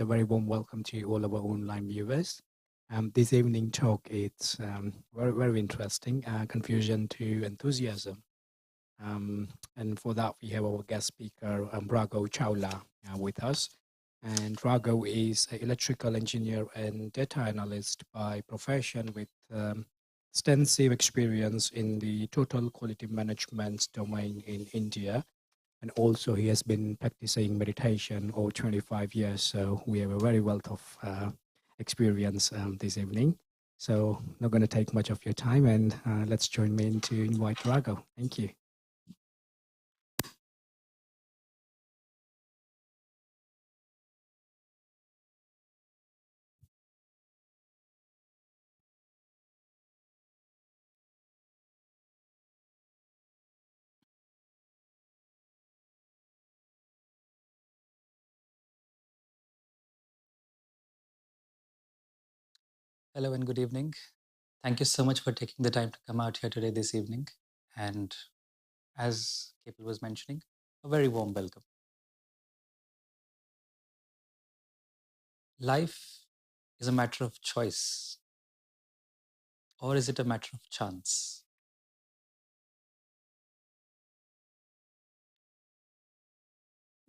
a very warm welcome to all of our online viewers. This evening talk is very, very interesting, confusion to enthusiasm. And for that, we have our guest speaker, Raghav Chawla, with us. And Raghav is an electrical engineer and data analyst by profession with extensive experience in the total quality management domain in India. And also he has been practicing meditation over 25 years. So we have a very wealth of experience this evening. So not going to take much of your time, and let's join me in to invite Raghav. Thank you. Hello and good evening. Thank you so much for taking the time to come out here today this evening. And as Kapil was mentioning, a very warm welcome. Life is a matter of choice, or is it a matter of chance?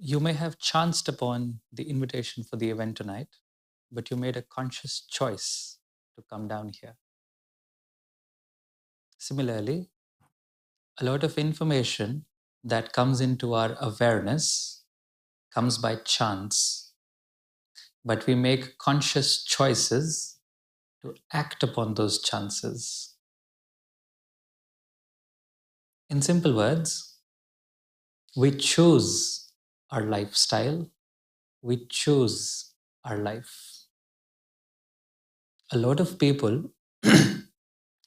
You may have chanced upon the invitation for the event tonight, but you made a conscious choice to come down here. Similarly, a lot of information that comes into our awareness comes by chance, but we make conscious choices to act upon those chances. In simple words, we choose our lifestyle, we choose our life. A lot of people,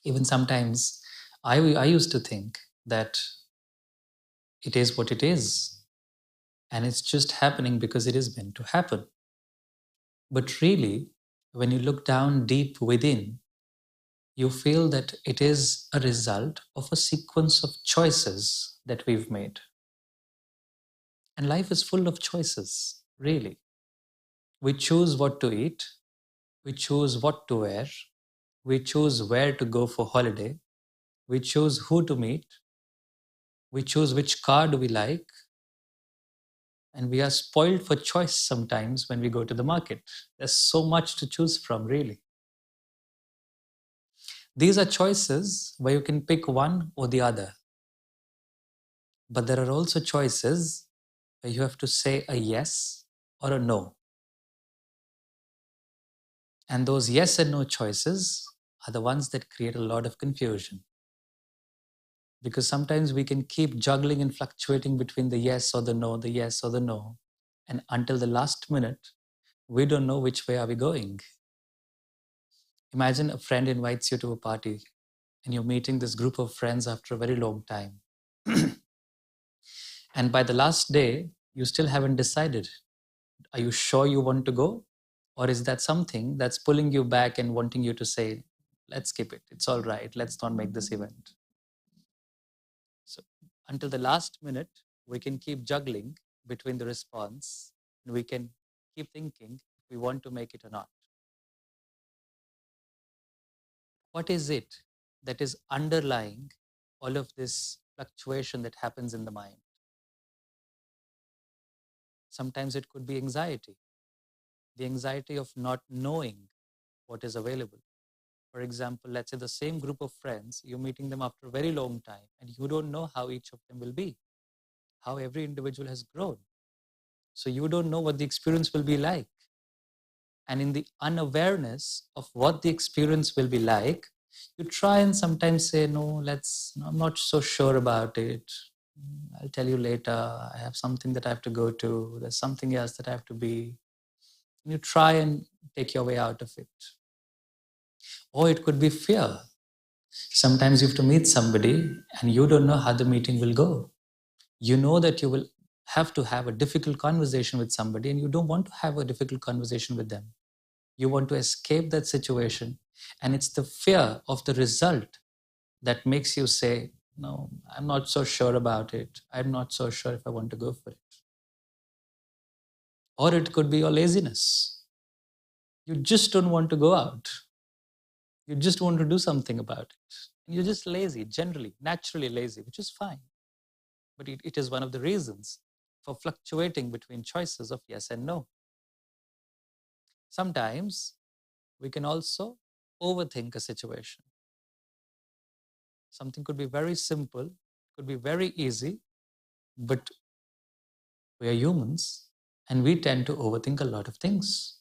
even sometimes, I used to think that it is what it is, and it's just happening because it is meant to happen. But really, when you look down deep within, you feel that it is a result of a sequence of choices that we've made. And life is full of choices, really. We choose what to eat, we choose what to wear, we choose where to go for holiday, we choose who to meet, we choose which car do we like, and we are spoiled for choice sometimes when we go to the market. There's so much to choose from, really. These are choices where you can pick one or the other. But there are also choices where you have to say a yes or a no. And those yes and no choices are the ones that create a lot of confusion. Because sometimes we can keep juggling and fluctuating between the yes or the no, the yes or the no. And until the last minute, we don't know which way are we going. Imagine a friend invites you to a party and you're meeting this group of friends after a very long time. And by the last day, you still haven't decided. Are you sure you want to go? Or is that something that's pulling you back and wanting you to say, let's skip it. It's all right. Let's not make this event. So until the last minute, we can keep juggling between the response and we can keep thinking if we want to make it or not. What is it that is underlying all of this fluctuation that happens in the mind? Sometimes it could be anxiety, the anxiety of not knowing what is available. For example, let's say the same group of friends, you're meeting them after a very long time and you don't know how each of them will be, how every individual has grown. So you don't know what the experience will be like. And in the unawareness of what the experience will be like, you try and sometimes say, no, I'm not so sure about it. I'll tell you later. I have something that I have to go to. There's something else that I have to be. And you try and take your way out of it. Or it could be fear. Sometimes you have to meet somebody and you don't know how the meeting will go. You know that you will have to have a difficult conversation with somebody and you don't want to have a difficult conversation with them. You want to escape that situation. And it's the fear of the result that makes you say, no, I'm not so sure about it. I'm not so sure if I want to go for it. Or it could be your laziness. You just don't want to go out. You just want to do something about it. And you're just lazy, generally, naturally lazy, which is fine. But it is one of the reasons for fluctuating between choices of yes and no. Sometimes we can also overthink a situation. Something could be very simple, could be very easy, but we are humans and we tend to overthink a lot of things.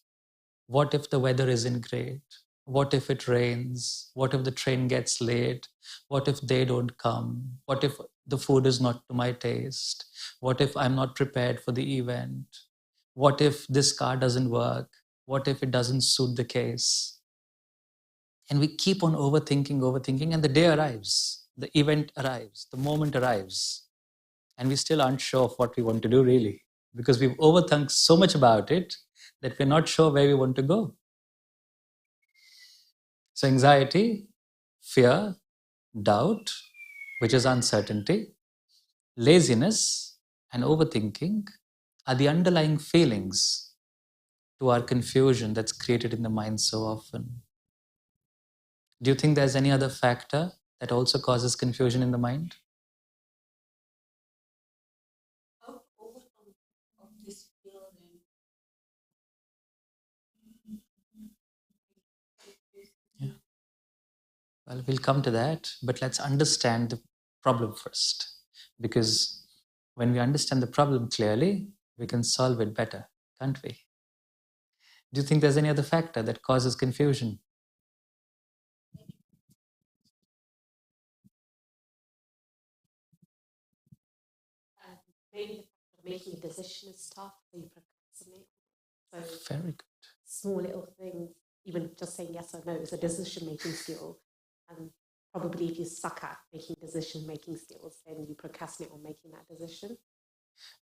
What if the weather isn't great? What if it rains? What if the train gets late? What if they don't come? What if the food is not to my taste? What if I'm not prepared for the event? What if this car doesn't work? What if it doesn't suit the case? And we keep on overthinking, and the day arrives, the event arrives, the moment arrives, and we still aren't sure of what we want to do really, because we've overthunk so much about it that we're not sure where we want to go. So anxiety, fear, doubt, which is uncertainty, laziness, and overthinking are the underlying feelings to our confusion that's created in the mind so often. Do you think there's any other factor that also causes confusion in the mind? Yeah. Well, we'll come to that, but let's understand the problem first. Because when we understand the problem clearly, we can solve it better, can't we? Do you think there's any other factor that causes confusion? Maybe making a decision is tough, so you procrastinate. So Very good. small little things, even just saying yes or no is a decision-making skill. And probably if you suck at making decision-making skills, then you procrastinate on making that decision.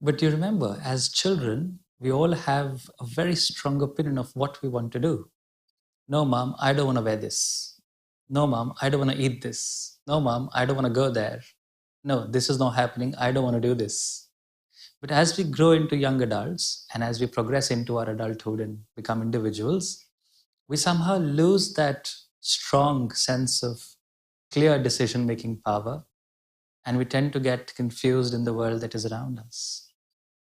But you remember, as children, we all have a very strong opinion of what we want to do. No, mom, I don't want to wear this. No, mom, I don't want to eat this. No, mom, I don't want to go there. No, this is not happening. I don't want to do this. But as we grow into young adults and as we progress into our adulthood and become individuals, we somehow lose that strong sense of clear decision making power, and we tend to get confused in the world that is around us.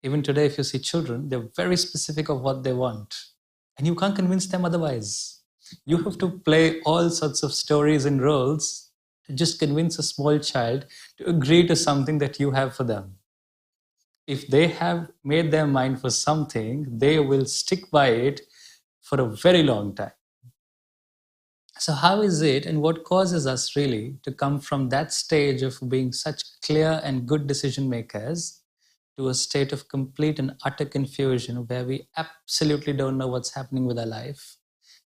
Even today, if you see children, they're very specific of what they want, and you can't convince them otherwise. You have to play all sorts of stories and roles to just convince a small child to agree to something that you have for them. If they have made their mind for something, they will stick by it for a very long time. So, how is it and what causes us really to come from that stage of being such clear and good decision makers to a state of complete and utter confusion where we absolutely don't know what's happening with our life,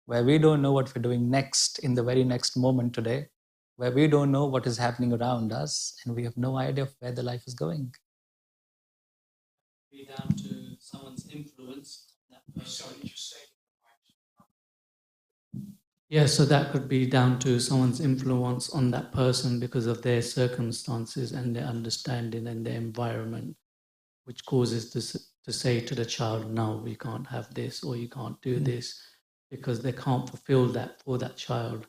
where we don't know what we're doing next in the very next moment today, where we don't know what is happening around us, and we have no idea of where the life is going? Be down to someone's influence. Yeah, so that could be down to someone's influence on that person because of their circumstances and their understanding and their environment, which causes this to say to the child, no, we can't have this or you can't do this, because they can't fulfill that for that child.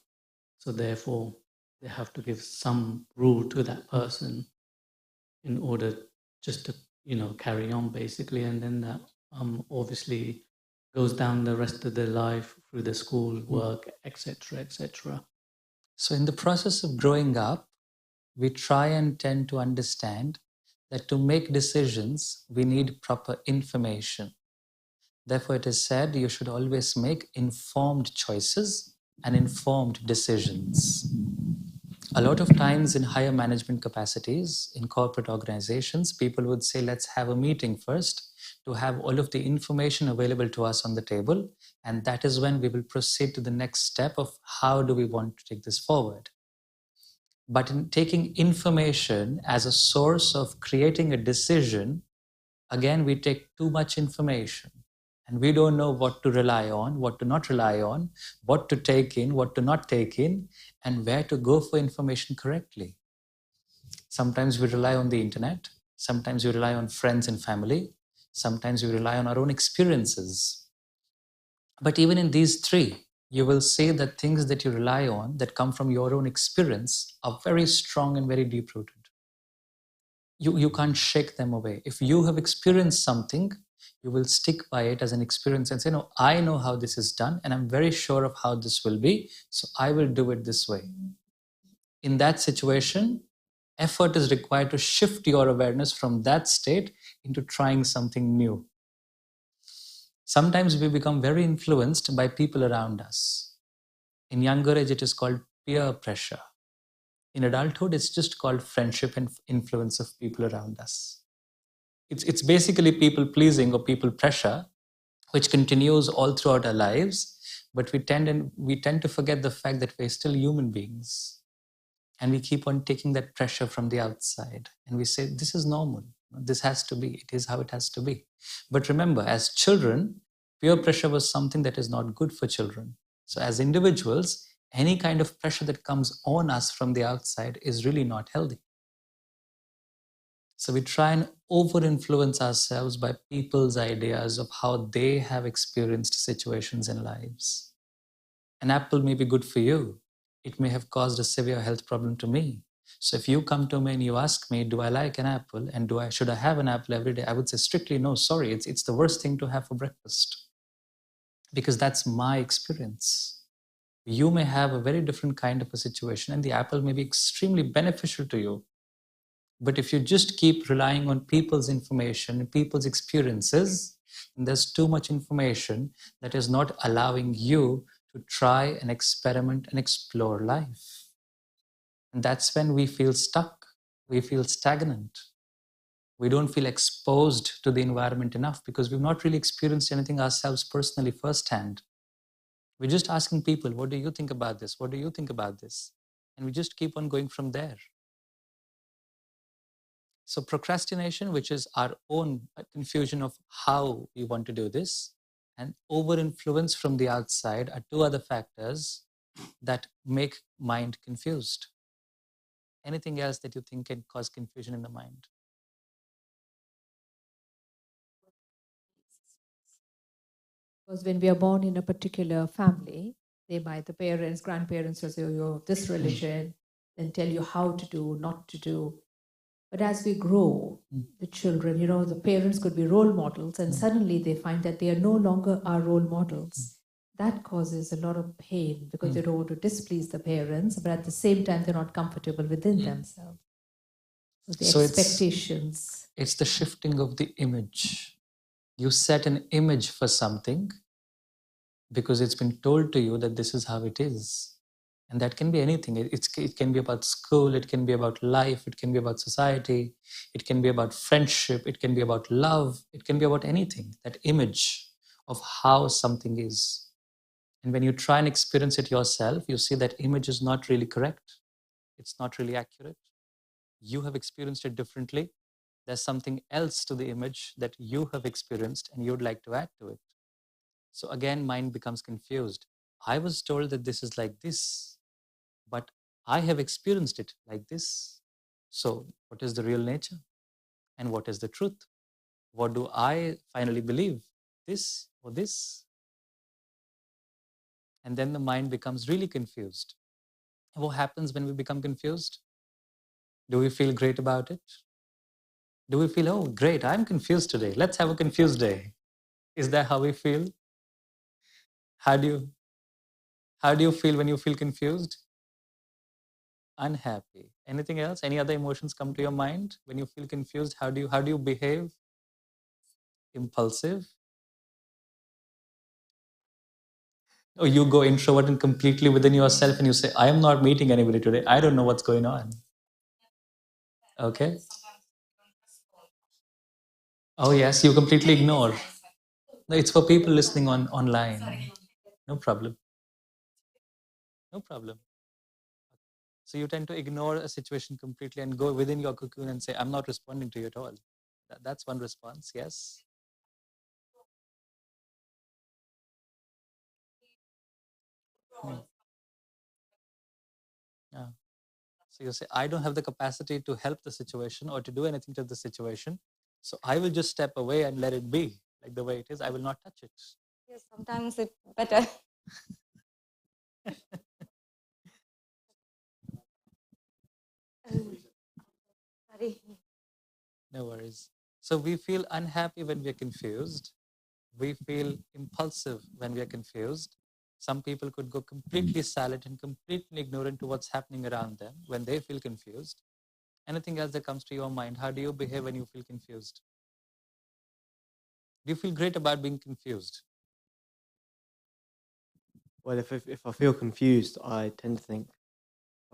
So therefore, they have to give some rule to that person in order just to, carry on basically. And then that obviously goes down the rest of their life through the school, work, etc., etc. So, in the process of growing up, we try and tend to understand that to make decisions, we need proper information. Therefore, it is said you should always make informed choices and informed decisions. A lot of times in higher management capacities, in corporate organizations, people would say, let's have a meeting first to have all of the information available to us on the table. And that is when we will proceed to the next step of how do we want to take this forward. But in taking information as a source of creating a decision, again, we take too much information and we don't know what to rely on, what to not rely on, what to take in, what to not take in, and where to go for information correctly. Sometimes we rely on the internet. Sometimes we rely on friends and family. Sometimes we rely on our own experiences. But even in these three, you will see that things that you rely on that come from your own experience are very strong and very deep rooted. You can't shake them away. If you have experienced something, you will stick by it as an experience and say, no, I know how this is done and I'm very sure of how this will be, so I will do it this way. In that situation, effort is required to shift your awareness from that state into trying something new. Sometimes we become very influenced by people around us. In younger age, it is called peer pressure. In adulthood, it's just called friendship and influence of people around us. It's basically people pleasing or people pressure, which continues all throughout our lives. But we tend to forget the fact that we're still human beings. And we keep on taking that pressure from the outside. And we say, this is normal. This has to be. It is how it has to be. But remember, as children, peer pressure was something that is not good for children. So as individuals, any kind of pressure that comes on us from the outside is really not healthy. So we try and over-influence ourselves by people's ideas of how they have experienced situations in lives. An apple may be good for you. It may have caused a severe health problem to me. So if you come to me and you ask me, do I like an apple and should I have an apple every day? I would say strictly no, sorry, it's the worst thing to have for breakfast. Because that's my experience. You may have a very different kind of a situation and the apple may be extremely beneficial to you. But if you just keep relying on people's information and people's experiences, there's too much information that is not allowing you to try and experiment and explore life. And that's when we feel stuck, we feel stagnant. We don't feel exposed to the environment enough because we've not really experienced anything ourselves personally firsthand. We're just asking people, what do you think about this? What do you think about this? And we just keep on going from there. So procrastination, which is our own confusion of how we want to do this, and over-influence from the outside are two other factors that make mind confused. Anything else that you think can cause confusion in the mind? Because when we are born in a particular family, the parents, grandparents will say, oh, you're this religion, then tell you how to do, not to do. But as we grow, the children, the parents could be role models, and suddenly they find that they are no longer our role models. That causes a lot of pain because they don't want to displease the parents, but at the same time, they're not comfortable within themselves. So expectations. It's the shifting of the image. You set an image for something because it's been told to you that this is how it is. And that can be anything. It can be about school, it can be about life, it can be about society, it can be about friendship, it can be about love, it can be about anything. That image of how something is. And when you try and experience it yourself, you see that image is not really correct. It's not really accurate. You have experienced it differently. There's something else to the image that you have experienced and you'd like to add to it. So again, mind becomes confused. I was told that this is like this, but I have experienced it like this. So what is the real nature? And what is the truth? What do I finally believe? This or this? And then the mind becomes really confused. And what happens when we become confused? Do we feel great about it? Do we feel, oh, great, I'm confused today. Let's have a confused day. Is that how we feel? How do you feel when you feel confused? Unhappy. Anything else? Any other emotions come to your mind when you feel confused? How do you behave? Impulsive. Or you go introvert and completely within yourself and you say, I am not meeting anybody today. I don't know what's going on. Okay. Oh yes, you completely ignore. No, it's for people listening online. No problem. No problem. So you tend to ignore a situation completely and go within your cocoon and say, I'm not responding to you at all. That's one response, yes. Yeah. So you say, I don't have the capacity to help the situation or to do anything to the situation. So I will just step away and let it be like the way it is. I will not touch it. Yes, sometimes it's better. Sorry. No worries. So we feel unhappy when we are confused. We feel impulsive when we are confused. Some people could go completely silent and completely ignorant to what's happening around them when they feel confused. Anything else that comes to your mind? How do you behave when you feel confused? Do you feel great about being confused? Well, if I feel confused, I tend to think,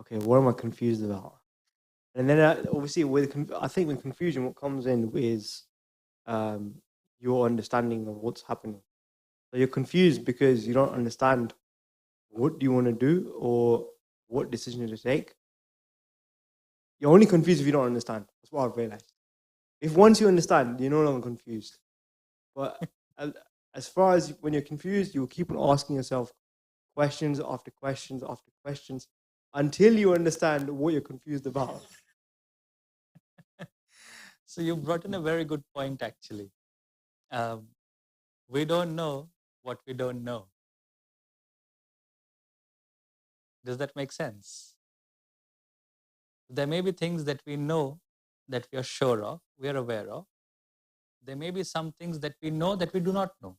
okay, what am I confused about? And then obviously I think with confusion, what comes in is your understanding of what's happening. So you're confused because you don't understand what do you want to do or what decision to take. You're only confused if you don't understand. That's what I've realized. If once you understand, you're no longer confused. But as far as when you're confused, you'll keep on asking yourself questions after questions after questions until you understand what you're confused about. So you brought in a very good point, actually. We don't know what we don't know. Does that make sense? There may be things that we know that we are sure of, we are aware of. There may be some things that we know that we do not know.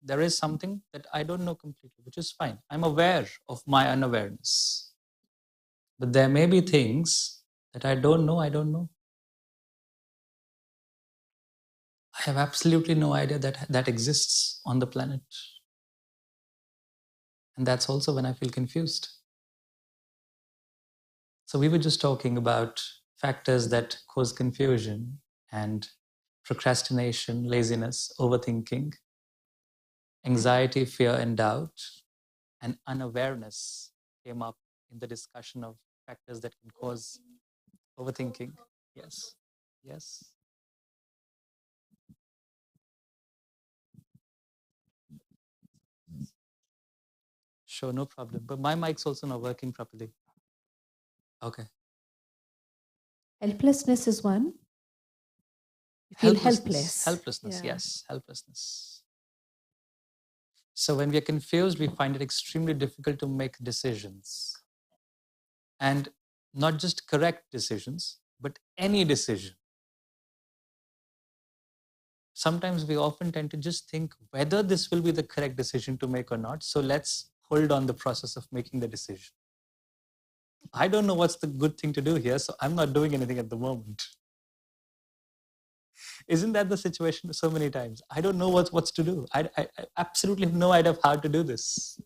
There is something that I don't know completely, which is fine. I'm aware of my unawareness. But there may be things that I don't know. I have absolutely no idea that that exists on the planet. And that's also when I feel confused. So we were just talking about factors that cause confusion and procrastination, laziness, overthinking, anxiety, fear, and doubt, and unawareness came up in the discussion of factors that can cause overthinking. Yes. Yes. Sure, no problem. But my mic's also not working properly. Okay. Helplessness is one. You feel helpless. Helplessness, Yeah. yes, helplessness. So when we are confused, we find it extremely difficult to make decisions. And not just correct decisions, but any decision. Sometimes we often tend to just think whether this will be the correct decision to make or not. So let's hold on the process of making the decision. I don't know what's the good thing to do here, so I'm not doing anything at the moment. Isn't that the situation so many times? I don't know what's to do. I absolutely have no idea of how to do this.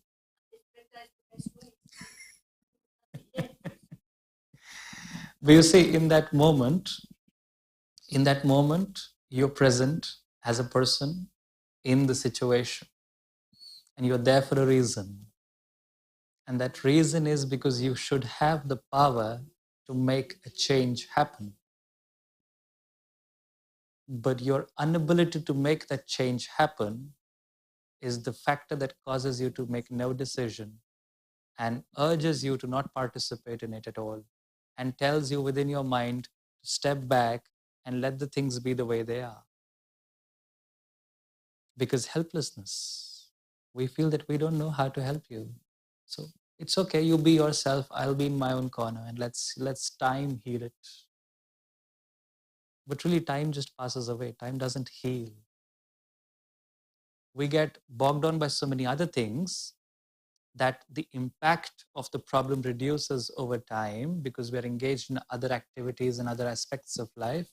But you see, in that moment, you're present as a person in the situation. And you're there for a reason. And that reason is because you should have the power to make a change happen. But your inability to make that change happen is the factor that causes you to make no decision and urges you to not participate in it at all and tells you within your mind to step back and let the things be the way they are. Because helplessness, we feel that we don't know how to help you. So it's okay, you be yourself, I'll be in my own corner, and let's time heal it. But really, time just passes away. Time doesn't heal. We get bogged down by so many other things that the impact of the problem reduces over time because we are engaged in other activities and other aspects of life.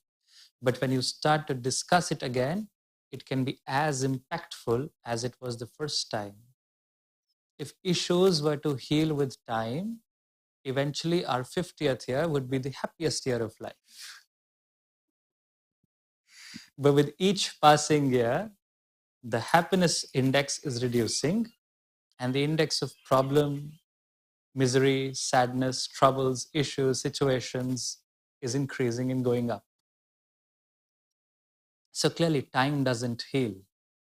But when you start to discuss it again, it can be as impactful as it was the first time. If issues were to heal with time, eventually our 50th year would be the happiest year of life. But with each passing year, the happiness index is reducing and the index of problem, misery, sadness, troubles, issues, situations is increasing and going up. So clearly time doesn't heal.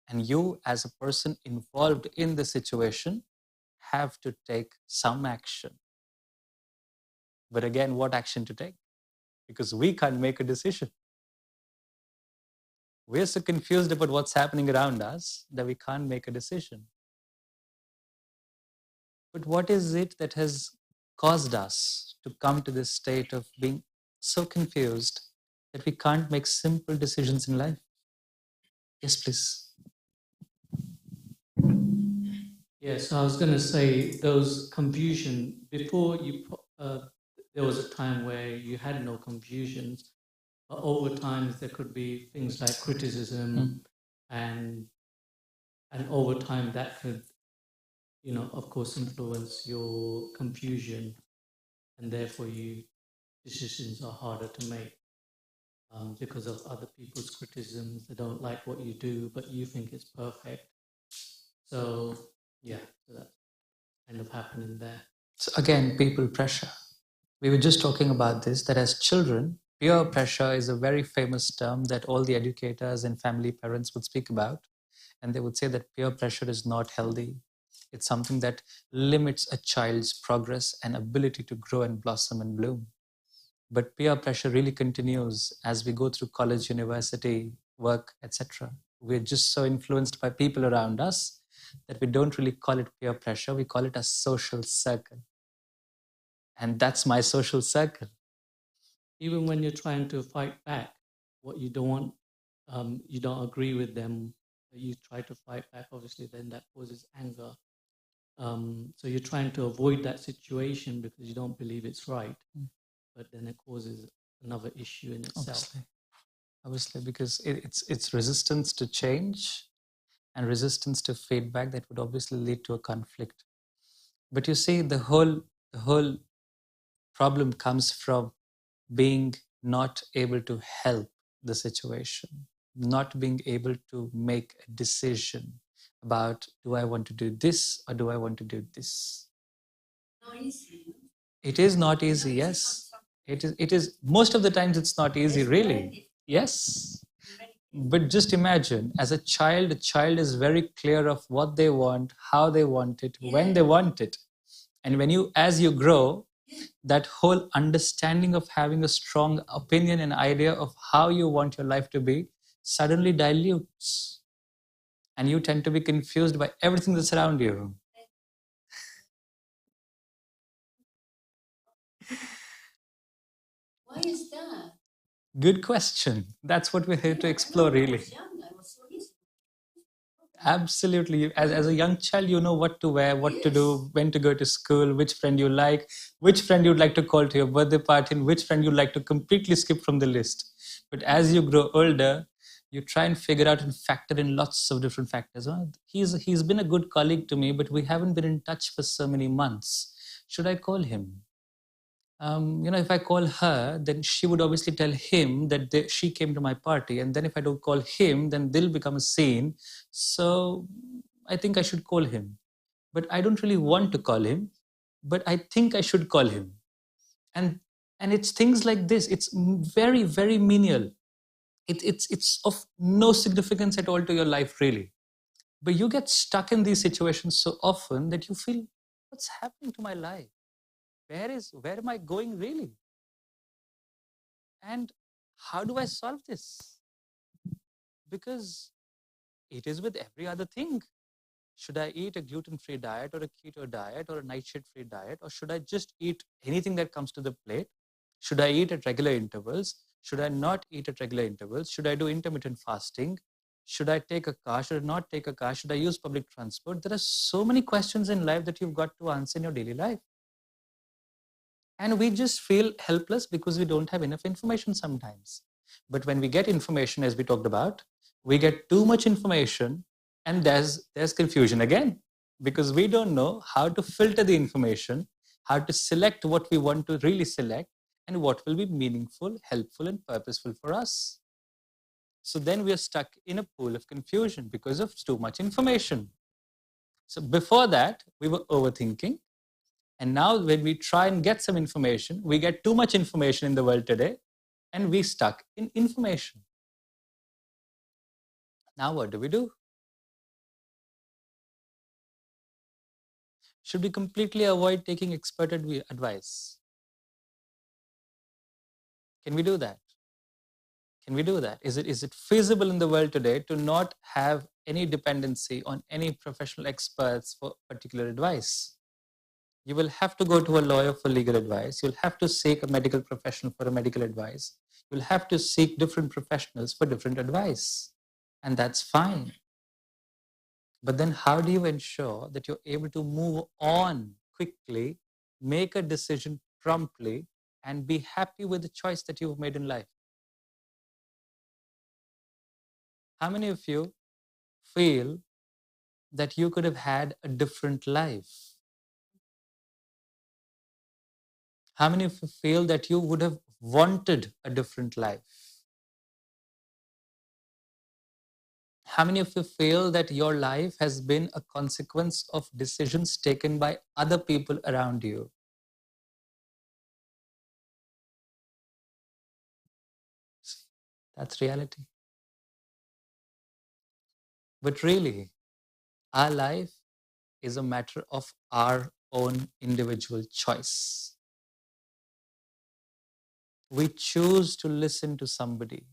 And you as a person involved in the situation have to take some action. But again, what action to take? Because we can't make a decision. We're so confused about what's happening around us that we can't make a decision. But what is it that has caused us to come to this state of being so confused that we can't make simple decisions in life? Yes, please. Yes, I was going to say those confusion before you. There was a time where you had no confusions, but over time there could be things like criticism, and over time that could, of course, influence your confusion, and therefore decisions are harder to make because of other people's criticisms. They don't like what you do, but you think it's perfect. So so that's kind of happening there. So again, people pressure. We were just talking about this, that as children, peer pressure is a very famous term that all the educators and family parents would speak about. And they would say that peer pressure is not healthy. It's something that limits a child's progress and ability to grow and blossom and bloom. But peer pressure really continues as we go through college, university, work, etc. We're just so influenced by people around us that we don't really call it peer pressure. We call it a social circle. And that's my social circle. Even when you're trying to fight back what you don't want, you don't agree with them, you try to fight back, obviously then that causes anger. So you're trying to avoid that situation because you don't believe it's right, but then it causes another issue in itself. Obviously, because it's resistance to change and resistance to feedback that would obviously lead to a conflict. But you see, the whole problem comes from being not able to help the situation, not being able to make a decision about, do I want to do this or do I want to do this? Not easy. It is not easy, yes. It is most of the times it's not easy, really. Yes. But just imagine, as a child is very clear of what they want, how they want it, when they want it. And as you grow, that whole understanding of having a strong opinion and idea of how you want your life to be suddenly dilutes. And you tend to be confused by everything that's around you. Why is that? Good question. That's what we're here to explore, really. Absolutely. As a young child, you know what to wear, what to do, when to go to school, which friend you like, which friend you'd like to call to your birthday party, and which friend you'd like to completely skip from the list. But as you grow older, you try and figure out and factor in lots of different factors. Oh, he's been a good colleague to me, but we haven't been in touch for so many months. Should I call him? If I call her, then she would obviously tell him that she came to my party. And then if I don't call him, then they'll become a scene. So I think I should call him. But I don't really want to call him, but I think I should call him. And it's things like this. It's very, very menial. It's of no significance at all to your life, really. But you get stuck in these situations so often that you feel, what's happening to my life? Where am I going really? And how do I solve this? Because it is with every other thing. Should I eat a gluten-free diet or a keto diet or a nightshade-free diet? Or should I just eat anything that comes to the plate? Should I eat at regular intervals? Should I not eat at regular intervals? Should I do intermittent fasting? Should I take a car? Should I not take a car? Should I use public transport? There are so many questions in life that you've got to answer in your daily life. And we just feel helpless because we don't have enough information sometimes. But when we get information, as we talked about, we get too much information and there's confusion again, because we don't know how to filter the information, how to select what we want to really select and what will be meaningful, helpful and purposeful for us. So then we are stuck in a pool of confusion because of too much information. So before that, we were overthinking. And now when we try and get some information, we get too much information in the world today and we stuck in information. Now what do we do? Should we completely avoid taking expert advice? Can we do that? Can we do that? Is it feasible in the world today to not have any dependency on any professional experts for particular advice? You will have to go to a lawyer for legal advice. You'll have to seek a medical professional for a medical advice. You'll have to seek different professionals for different advice. And that's fine. But then how do you ensure that you're able to move on quickly, make a decision promptly, and be happy with the choice that you've made in life? How many of you feel that you could have had a different life? How many of you feel that you would have wanted a different life? How many of you feel that your life has been a consequence of decisions taken by other people around you? See, that's reality. But really, our life is a matter of our own individual choice. We choose to listen to somebody.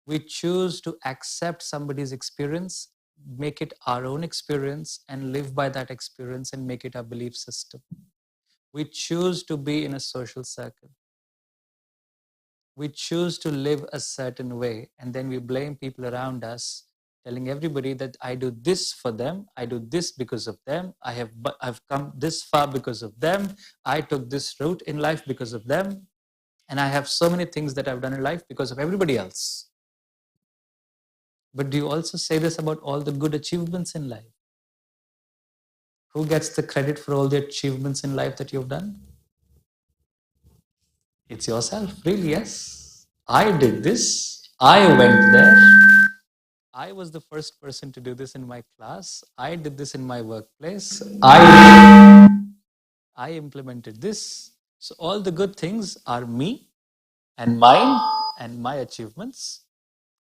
We choose to accept somebody's experience, make it our own experience, and live by that experience and make it our belief system. We choose to be in a social circle. We choose to live a certain way, and then we blame people around us, telling everybody that I do this for them, I do this because of them, I've come this far because of them, I took this route in life because of them, and I have so many things that I've done in life because of everybody else. But do you also say this about all the good achievements in life? Who gets the credit for all the achievements in life that you've done? It's yourself, really, yes. I did this. I went there. I was the first person to do this in my class. I did this in my workplace. I implemented this. So all the good things are me and mine and my achievements.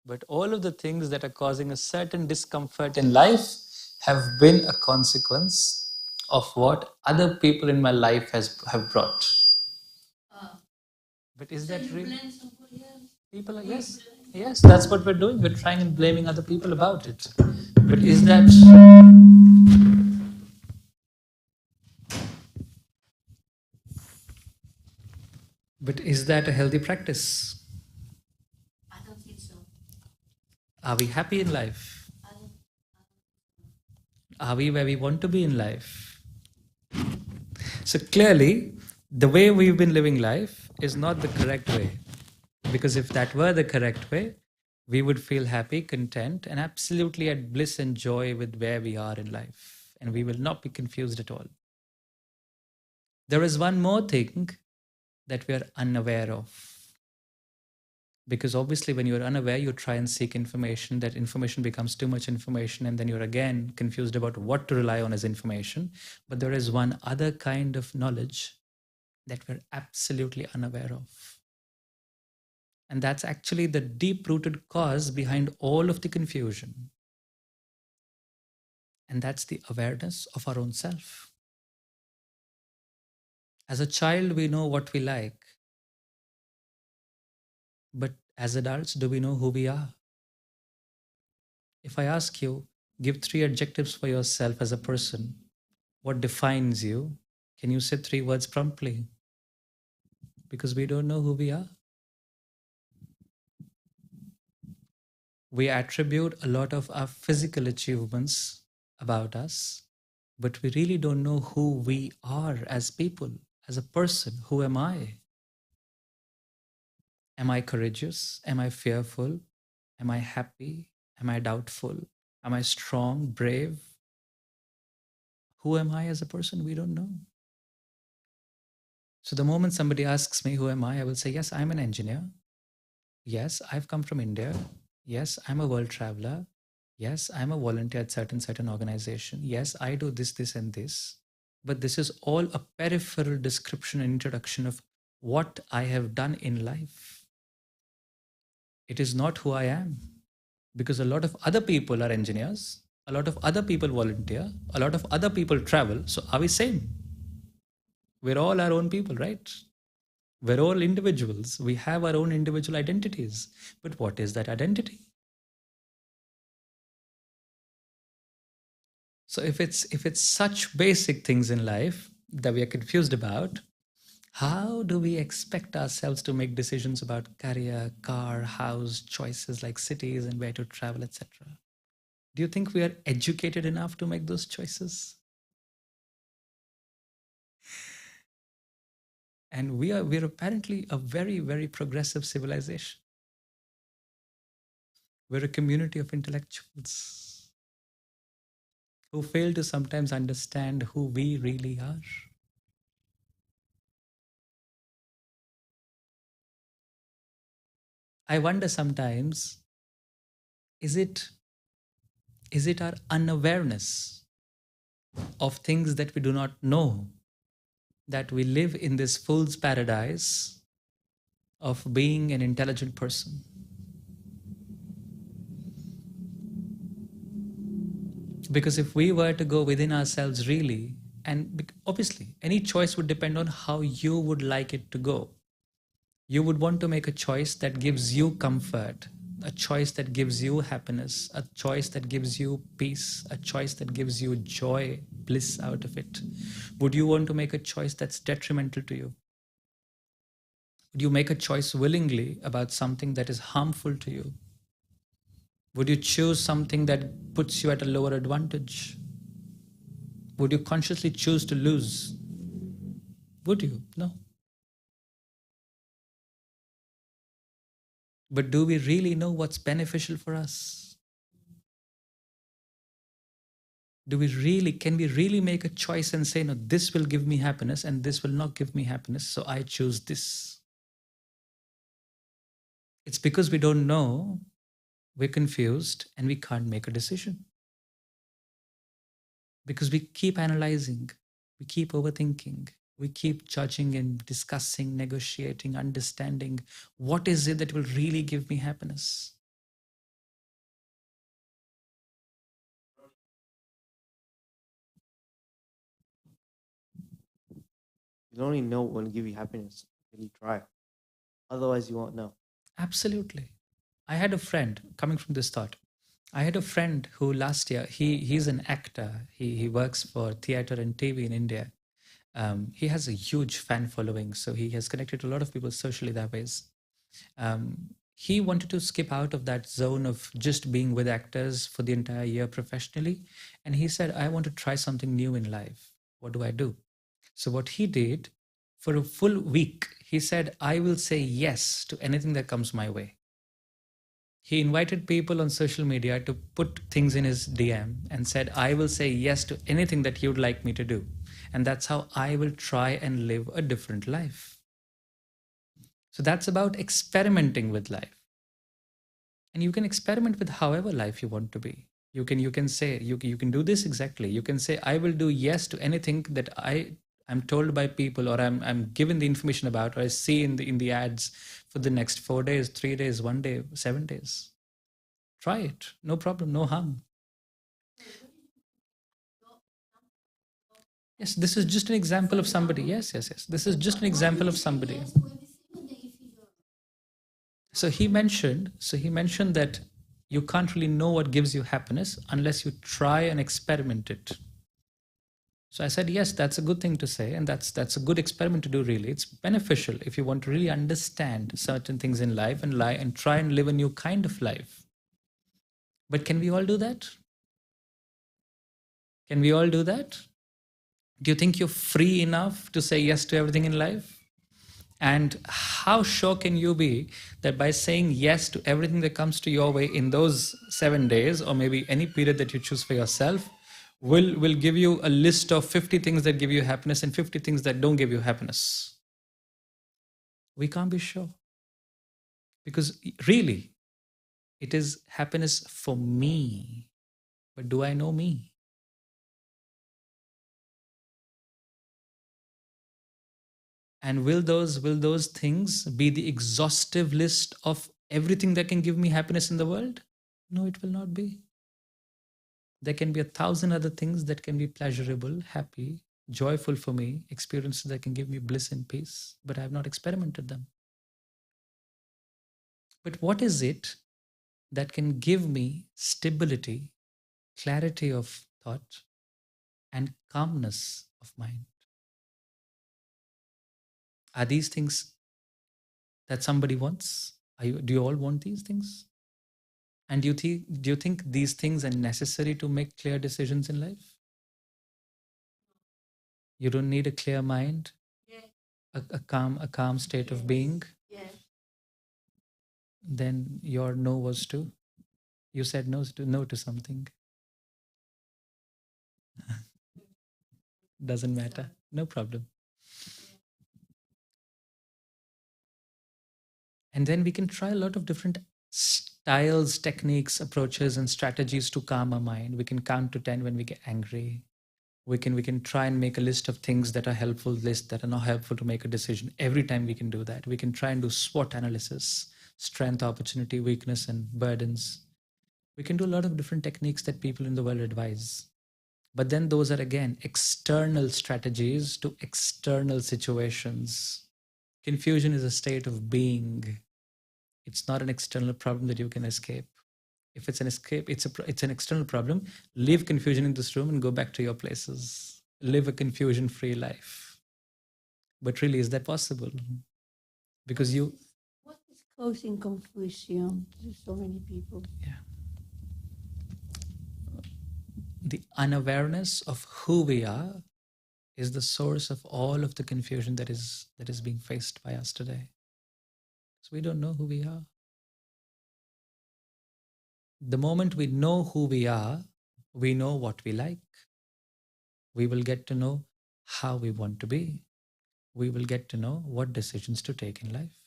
But all of the things that are causing a certain discomfort in life have been a consequence of what other people in my life have brought. But is that really? People are, yes, that's what we're doing. We're trying and blaming other people about it. But is that? But is that a healthy practice? I don't think so. Are we happy in life? Are we where we want to be in life? So clearly, the way we've been living life is not the correct way. Because if that were the correct way, we would feel happy, content, and absolutely at bliss and joy with where we are in life. And we will not be confused at all. There is one more thing that we are unaware of. Because obviously when you're unaware, you try and seek information. That information becomes too much information, and then you're again confused about what to rely on as information. But there is one other kind of knowledge that we're absolutely unaware of. And that's actually the deep-rooted cause behind all of the confusion. And that's the awareness of our own self. As a child, we know what we like. But as adults, do we know who we are? If I ask you, give 3 adjectives for yourself as a person, what defines you? Can you say 3 words promptly? Because we don't know who we are. We attribute a lot of our physical achievements about us, but we really don't know who we are as people, as a person. Who am I? Am I courageous? Am I fearful? Am I happy? Am I doubtful? Am I strong, brave? Who am I as a person? We don't know. So the moment somebody asks me, who am I will say, yes, I'm an engineer. Yes, I've come from India. Yes, I'm a world traveler. Yes, I'm a volunteer at certain organization. Yes, I do this, this, and this. But this is all a peripheral description and introduction of what I have done in life. It is not who I am. Because a lot of other people are engineers. A lot of other people volunteer. A lot of other people travel. So are we same? We're all our own people, right? We're all individuals. We have our own individual identities. But what is that identity? So if it's such basic things in life that we are confused about, how do we expect ourselves to make decisions about career, car, house, choices like cities and where to travel, etc.? Do you think we are educated enough to make those choices? And we're apparently a very, very progressive civilization. We're a community of intellectuals who fail to sometimes understand who we really are. I wonder sometimes, is it our unawareness of things that we do not know that we live in this fool's paradise of being an intelligent person? Because if we were to go within ourselves really, and obviously any choice would depend on how you would like it to go. You would want to make a choice that gives you comfort, a choice that gives you happiness, a choice that gives you peace, a choice that gives you joy, bliss out of it. Would you want to make a choice that's detrimental to you? Would you make a choice willingly about something that is harmful to you? Would you choose something that puts you at a lower advantage? Would you consciously choose to lose? Would you? No. But do we really know what's beneficial for us? Can we really make a choice and say, no, this will give me happiness and this will not give me happiness, so I choose this? It's because we don't know, we're confused, and we can't make a decision. Because we keep analyzing, we keep overthinking, we keep judging and discussing, negotiating, understanding what is it that will really give me happiness. You only know what will give you happiness when you try. Otherwise, you won't know. Absolutely. I had a friend, coming from this thought, I had a friend who last year, he's an actor. He works for theatre and TV in India. He has a huge fan following, so he has connected to a lot of people socially that ways. He wanted to skip out of that zone of just being with actors for the entire year professionally. And he said, I want to try something new in life. What do I do? So what he did, for a full week, he said, I will say yes to anything that comes my way. He invited people on social media to put things in his DM and said, I will say yes to anything that you would like me to do. And that's how I will try and live a different life. So that's about experimenting with life. And you can experiment with however life you want to be. You can say, you can do this exactly. You can say, I will do yes to anything that I'm told by people, or I'm given the information about, or I see in the ads for the next 4 days, 3 days, 1 day, 7 days. Try it. No problem, no harm. Yes, this is just an example of somebody. Yes. This is just an example of somebody. So he mentioned that you can't really know what gives you happiness unless you try and experiment it. So I said, yes, that's a good thing to say, and that's a good experiment to do. Really, it's beneficial if you want to really understand certain things in life and try and live a new kind of life. But can we all do that? Can we all do that? Do you think you're free enough to say yes to everything in life? And how sure can you be that by saying yes to everything that comes to your way in those 7 days, or maybe any period that you choose for yourself, will give you a list of 50 things that give you happiness and 50 things that don't give you happiness? We can't be sure. Because really, it is happiness for me. But do I know me? And will those things be the exhaustive list of everything that can give me happiness in the world? No, it will not be. There can be 1,000 other things that can be pleasurable, happy, joyful for me, experiences that can give me bliss and peace, but I have not experimented them. But what is it that can give me stability, clarity of thought, and calmness of mind? Are these things that somebody wants? Do you all want these things? And do you think these things are necessary to make clear decisions in life? You don't need a clear mind, a calm state of being. Then your no was to, you said no to something. Doesn't matter. No problem. And then we can try a lot of different styles, techniques, approaches, and strategies to calm our mind. We can count to 10 when we get angry. We can try and make a list of things that are helpful, lists that are not helpful to make a decision. Every time we can do that. We can try and do SWOT analysis, strength, opportunity, weakness, and burdens. We can do a lot of different techniques that people in the world advise. But then those are, again, external strategies to external situations. Confusion is a state of being. It's not an external problem that you can escape. If it's an escape, it's an external problem. Leave confusion in this room and go back to your places. Live a confusion-free life. But really, is that possible? Because what is causing confusion to so many people? Yeah. The unawareness of who we are is the source of all of the confusion that is being faced by us today. So we don't know who we are. The moment we know who we are, we know what we like. We will get to know how we want to be. We will get to know what decisions to take in life.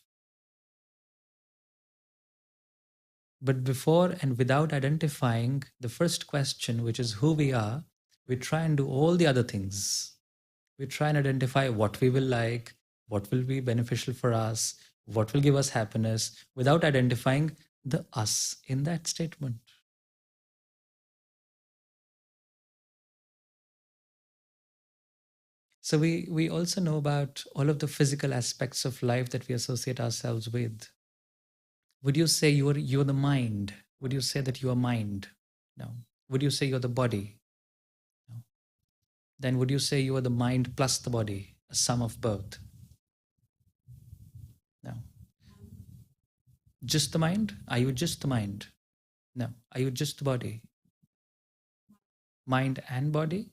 But before and without identifying the first question, which is who we are, we try and do all the other things. We try and identify what we will like, what will be beneficial for us, what will give us happiness, without identifying the us in that statement. So we also know about all of the physical aspects of life that we associate ourselves with. Would you say you're the mind? Would you say that you are mind? No. Would you say you're the body? No. Then would you say you are the mind plus the body, a sum of both? No. Just the mind? Are you just the mind? No. Are you just the body? Mind and body?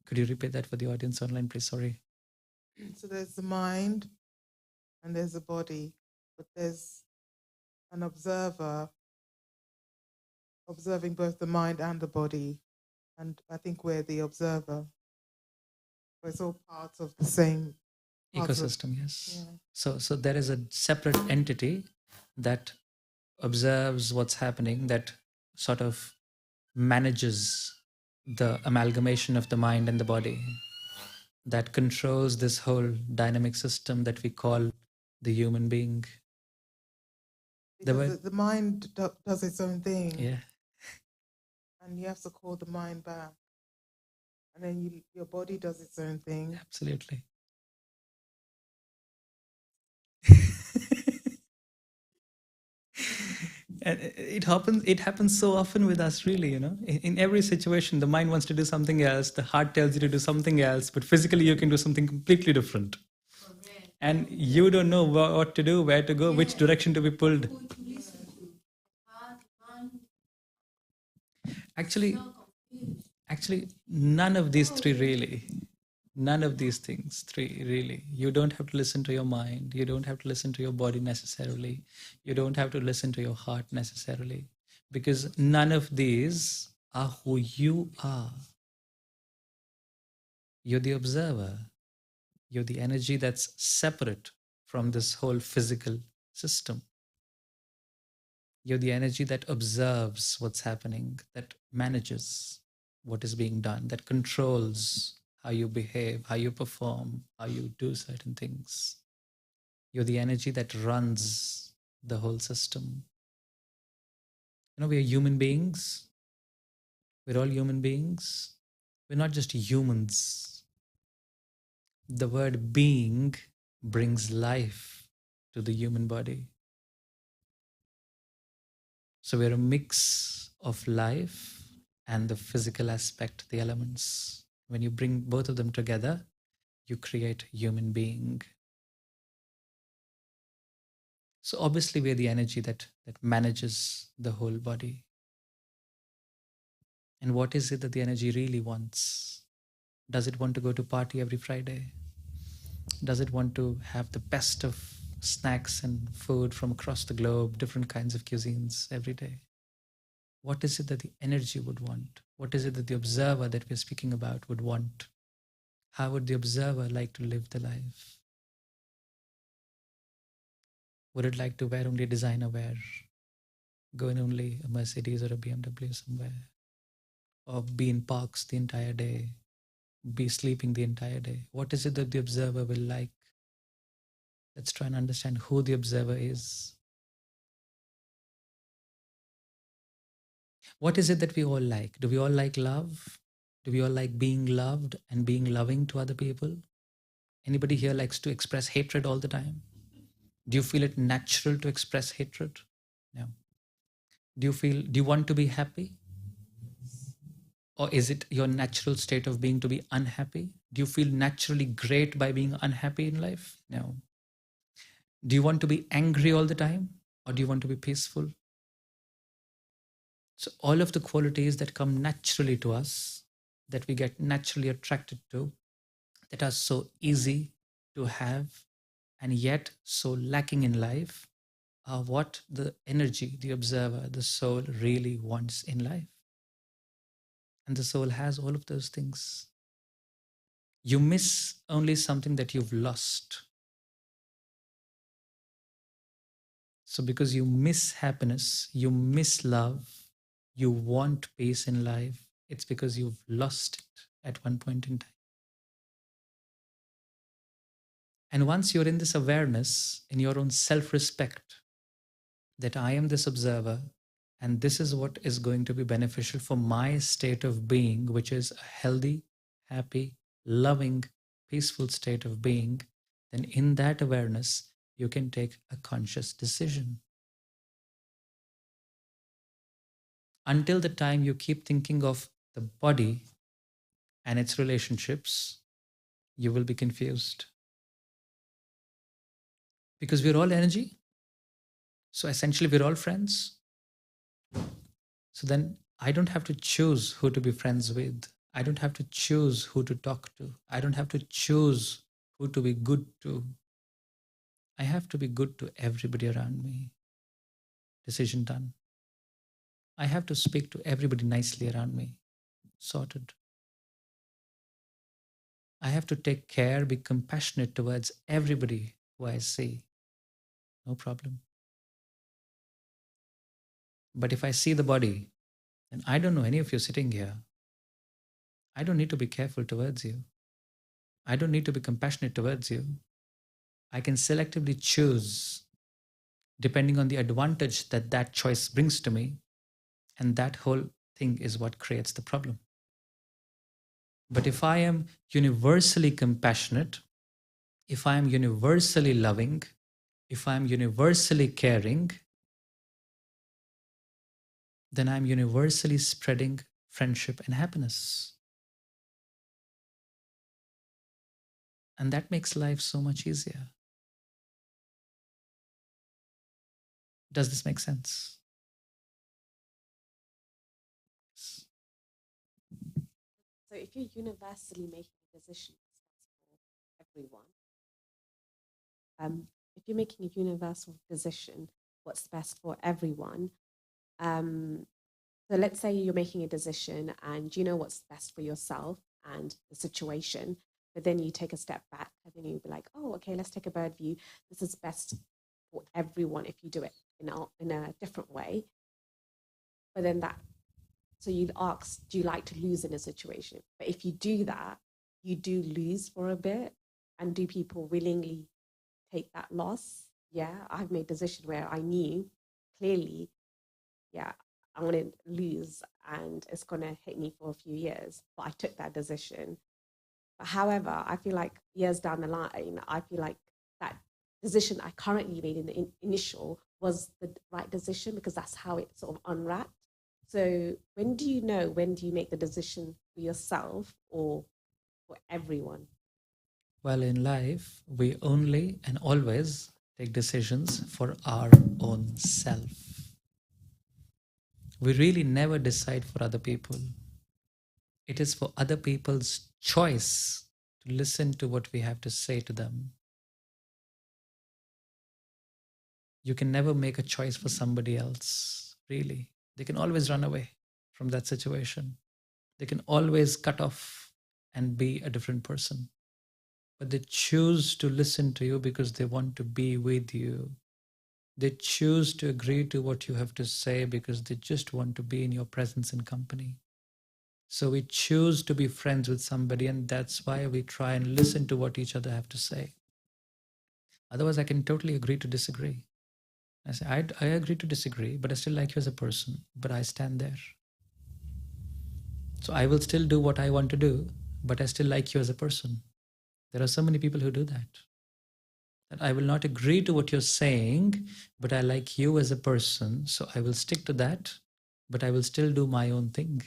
Could you repeat that for the audience online, please? Sorry. So there's the mind and there's the body, but there's an observer observing both the mind and the body. And I think we're the observer. It's all parts of the same ecosystem, yes. Yeah. So there is a separate entity that observes what's happening, that sort of manages the amalgamation of the mind and the body, that controls this whole dynamic system that we call the human being. Because the mind does its own thing. Yeah. And you have to call the mind back. And then your body does its own thing. Absolutely. And it happens so often with us, really, in every situation. The mind wants to do something else, the heart tells you to do something else, but physically you can do something completely different. And you don't know what to do, where to go, which direction to be pulled. Actually, none of these three really. None of these things, three really. You don't have to listen to your mind. You don't have to listen to your body necessarily. You don't have to listen to your heart necessarily. Because none of these are who you are. You're the observer. You're the energy that's separate from this whole physical system. You're the energy that observes what's happening, that manages what is being done, that controls how you behave, how you perform, how you do certain things. You're the energy that runs the whole system. We are human beings. We're all human beings. We're not just humans. The word being brings life to the human body. So we're a mix of life and the physical aspect, the elements. When you bring both of them together, you create human being. So obviously we're the energy that manages the whole body. And what is it that the energy really wants? Does it want to go to party every Friday? Does it want to have the best of snacks and food from across the globe, different kinds of cuisines every day? What is it that the energy would want? What is it that the observer that we're speaking about would want? How would the observer like to live the life? Would it like to wear only designer wear? Go in only a Mercedes or a BMW somewhere? Or be in parks the entire day? Be sleeping the entire day? What is it that the observer will like? Let's try and understand who the observer is. What is it that we all like? Do we all like love? Do we all like being loved and being loving to other people? Anybody here likes to express hatred all the time? Do you feel it natural to express hatred? No. Do you want to be happy? Or is it your natural state of being to be unhappy? Do you feel naturally great by being unhappy in life? No. Do you want to be angry all the time? Or do you want to be peaceful? So all of the qualities that come naturally to us, that we get naturally attracted to, that are so easy to have and yet so lacking in life, are what the energy, the observer, the soul really wants in life. And the soul has all of those things. You miss only something that you've lost. So because you miss happiness, you miss love, you want peace in life, it's because you've lost it at one point in time. And once you're in this awareness, in your own self-respect, that I am this observer, and this is what is going to be beneficial for my state of being, which is a healthy, happy, loving, peaceful state of being, then in that awareness, you can take a conscious decision. Until the time you keep thinking of the body and its relationships, you will be confused. Because we're all energy. So essentially, we're all friends. So then I don't have to choose who to be friends with. I don't have to choose who to talk to. I don't have to choose who to be good to. I have to be good to everybody around me. Decision done. I have to speak to everybody nicely around me. Sorted. I have to take care, be compassionate towards everybody who I see. No problem. But if I see the body, then I don't know any of you sitting here. I don't need to be careful towards you. I don't need to be compassionate towards you. I can selectively choose depending on the advantage that that choice brings to me. And that whole thing is what creates the problem. But if I am universally compassionate, if I am universally loving, if I am universally caring, then I'm universally spreading friendship and happiness. And that makes life so much easier. Does this make sense? So if you're universally making a decision for everyone, if you're making a universal decision, what's best for everyone, so let's say you're making a decision and you know what's best for yourself and the situation, but then you take a step back and then you'll be like, oh, okay, let's take a bird view. This is best for everyone if you do it in a different way. But then so you'd ask, do you like to lose in a situation? But if you do that, you do lose for a bit. And do people willingly take that loss? Yeah, I've made a decision where I knew clearly, yeah, I'm going to lose and it's going to hit me for a few years. But I took that decision. But however, I feel like years down the line, I feel like that decision I currently made in the initial was the right decision because that's how it sort of unwrapped. So when do you know, when do you make the decision for yourself or for everyone? Well, in life, we only and always take decisions for our own self. We really never decide for other people. It is for other people's choice to listen to what we have to say to them. You can never make a choice for somebody else, really. They can always run away from that situation. They can always cut off and be a different person. But they choose to listen to you because they want to be with you. They choose to agree to what you have to say because they just want to be in your presence and company. So we choose to be friends with somebody, and that's why we try and listen to what each other have to say. Otherwise, I can totally agree to disagree. I say, I agree to disagree, but I still like you as a person, but I stand there. So I will still do what I want to do, but I still like you as a person. There are so many people who do that. That I will not agree to what you're saying, but I like you as a person, so I will stick to that, but I will still do my own thing.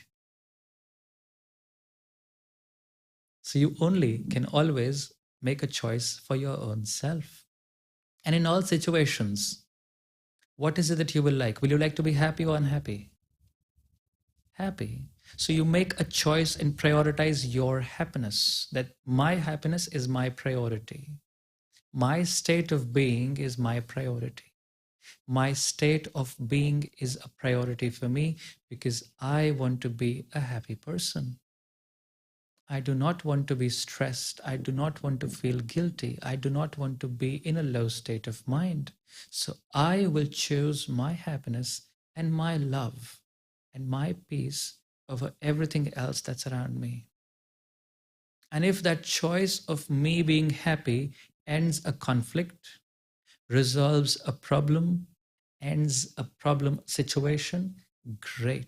So you only can always make a choice for your own self. And in all situations, what is it that you will like? Will you like to be happy or unhappy? Happy. So you make a choice and prioritize your happiness, that my happiness is my priority. My state of being is my priority. My state of being is a priority for me because I want to be a happy person. I do not want to be stressed. I do not want to feel guilty. I do not want to be in a low state of mind. So I will choose my happiness and my love and my peace over everything else that's around me. And if that choice of me being happy ends a conflict, resolves a problem, ends a problem situation, great.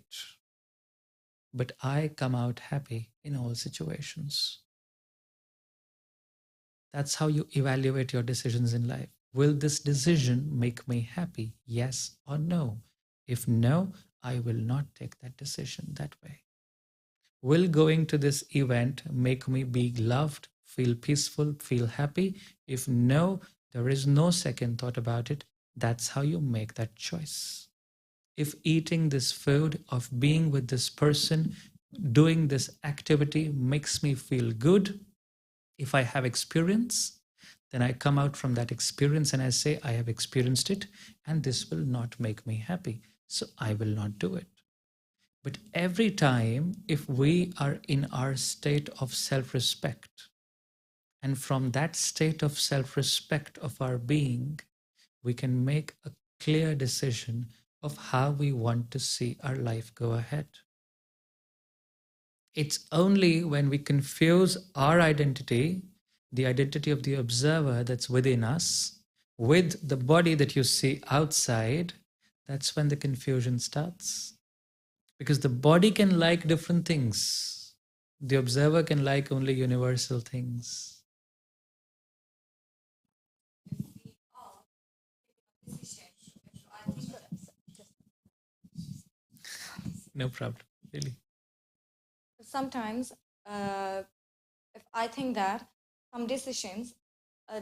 But I come out happy in all situations. That's how you evaluate your decisions in life. Will this decision make me happy? Yes or no? If no, I will not take that decision that way. Will going to this event make me be loved, feel peaceful, feel happy? If no, there is no second thought about it. That's how you make that choice. If eating this food, of being with this person, doing this activity makes me feel good, if I have experience, then I come out from that experience and I say, I have experienced it and this will not make me happy. So I will not do it. But every time, if we are in our state of self-respect, and from that state of self-respect of our being, we can make a clear decision of how we want to see our life go ahead. It's only when we confuse our identity, the identity of the observer that's within us, with the body that you see outside, that's when the confusion starts. Because the body can like different things. The observer can like only universal things. No problem, really. Sometimes, if I think that some decisions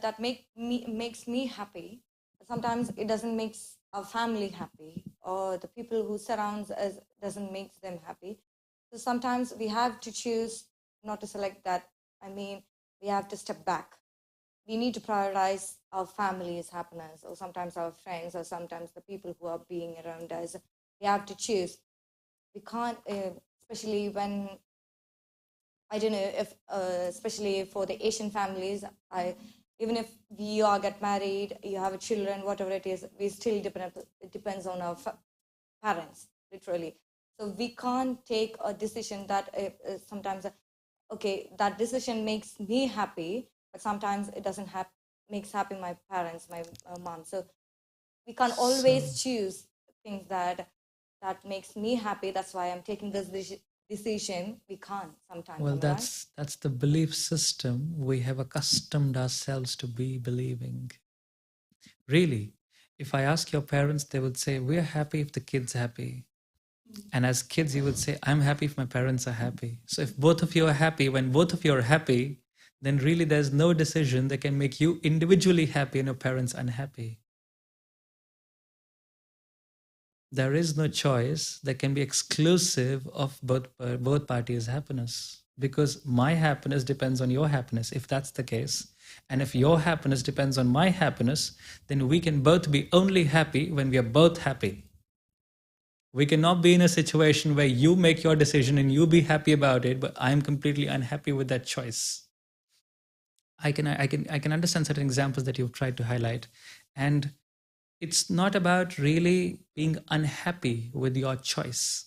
that makes me happy, sometimes it doesn't make our family happy, or the people who surrounds us doesn't make them happy. So sometimes we have to choose not to select that. I mean, we have to step back. We need to prioritize our family's happiness, or sometimes our friends, or sometimes the people who are being around us. We have to choose. We can't, especially when, I don't know if, especially for the Asian families, even if we all get married, you have children, whatever it is, we still depend. It depends on our parents, literally. So we can't take a decision that sometimes, okay, that decision makes me happy, but sometimes it doesn't makes happy my parents, my mom. So we can't always choose things that that makes me happy. That's why I'm taking this decision. We can't sometimes. Well, am I right? that's the belief system we have accustomed ourselves to be believing. Really, if I ask your parents, they would say, we're happy if the kid's happy. And as kids, you would say, I'm happy if my parents are happy. So if both of you are happy, when both of you are happy, then really there's no decision that can make you individually happy and your parents unhappy. There is no choice that can be exclusive of both parties' happiness, because my happiness depends on your happiness, if that's the case. And if your happiness depends on my happiness, then we can both be only happy when we are both happy. We cannot be in a situation where you make your decision and you be happy about it, but I'm completely unhappy with that choice. I can understand certain examples that you've tried to highlight, and it's not about really being unhappy with your choice.